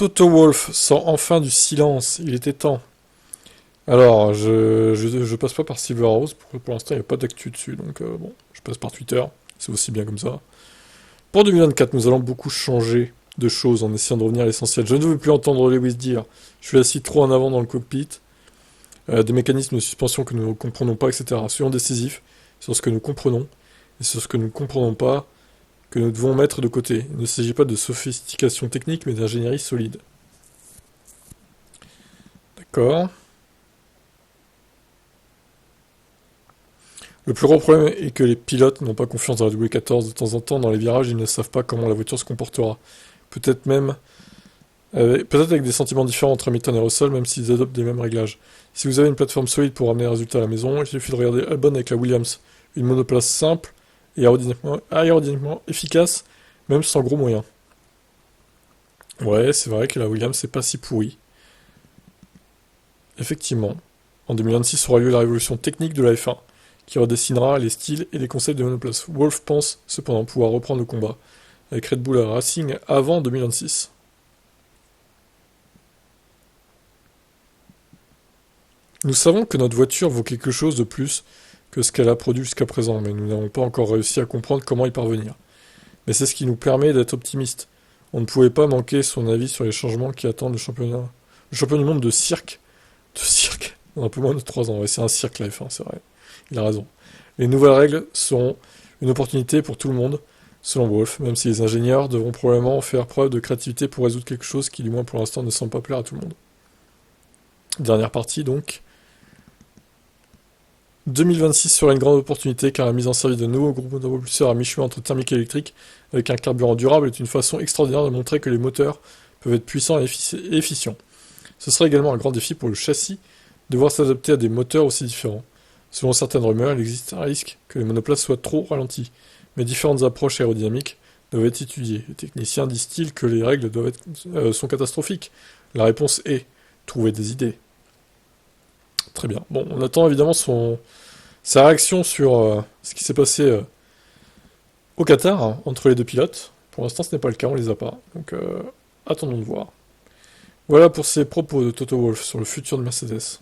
Toto Wolff sort enfin du silence, il était temps. Alors, je passe pas par Silver Rose, pour l'instant il n'y a pas d'actu dessus, donc bon, je passe par Twitter, c'est aussi bien comme ça. Pour 2024, nous allons beaucoup changer de choses en essayant de revenir à l'essentiel. Je ne veux plus entendre Lewis dire je suis assis trop en avant dans le cockpit, des mécanismes de suspension que nous ne comprenons pas, etc. Soyons décisifs sur ce que nous comprenons et sur ce que nous ne comprenons pas, que nous devons mettre de côté. Il ne s'agit pas de sophistication technique, mais d'ingénierie solide. D'accord. Le plus gros problème est que les pilotes n'ont pas confiance dans la W14. De temps en temps, dans les virages, ils ne savent pas comment la voiture se comportera. Peut-être même, peut-être avec des sentiments différents entre Hamilton et Russell, même s'ils adoptent les mêmes réglages. Si vous avez une plateforme solide pour ramener les résultats à la maison, il suffit de regarder Albon avec la Williams. Une monoplace simple et aérodynamiquement efficace, même sans gros moyens. Ouais, c'est vrai que la Williams, c'est pas si pourri. Effectivement. En 2026 aura lieu la révolution technique de la F1, qui redessinera les styles et les concepts de monoplace. Wolff pense cependant pouvoir reprendre le combat avec Red Bull Racing avant 2026. Nous savons que notre voiture vaut quelque chose de plus que ce qu'elle a produit jusqu'à présent, mais nous n'avons pas encore réussi à comprendre comment y parvenir. Mais c'est ce qui nous permet d'être optimistes. On ne pouvait pas manquer son avis sur les changements qui attendent le championnat. Le champion du monde de cirque. De cirque. On a un peu moins de 3 ans. Ouais, c'est un cirque la F1, c'est vrai. Il a raison. Les nouvelles règles seront une opportunité pour tout le monde, selon Wolff, même si les ingénieurs devront probablement faire preuve de créativité pour résoudre quelque chose qui, du moins pour l'instant, ne semble pas plaire à tout le monde. Dernière partie, donc. 2026 sera une grande opportunité car la mise en service de nouveaux groupes de propulseurs à mi-chemin entre thermique et électrique avec un carburant durable est une façon extraordinaire de montrer que les moteurs peuvent être puissants et efficients. Ce sera également un grand défi pour le châssis de devoir s'adapter à des moteurs aussi différents. Selon certaines rumeurs, il existe un risque que les monoplaces soient trop ralenties, mais différentes approches aérodynamiques doivent être étudiées. Les techniciens disent-ils que les règles sont catastrophiques? La réponse est trouver des idées. Très bien. Bon, on attend évidemment sa réaction sur ce qui s'est passé au Qatar, hein, entre les deux pilotes. Pour l'instant, ce n'est pas le cas, on les a pas. Donc, attendons de voir. Voilà pour ces propos de Toto Wolff sur le futur de Mercedes.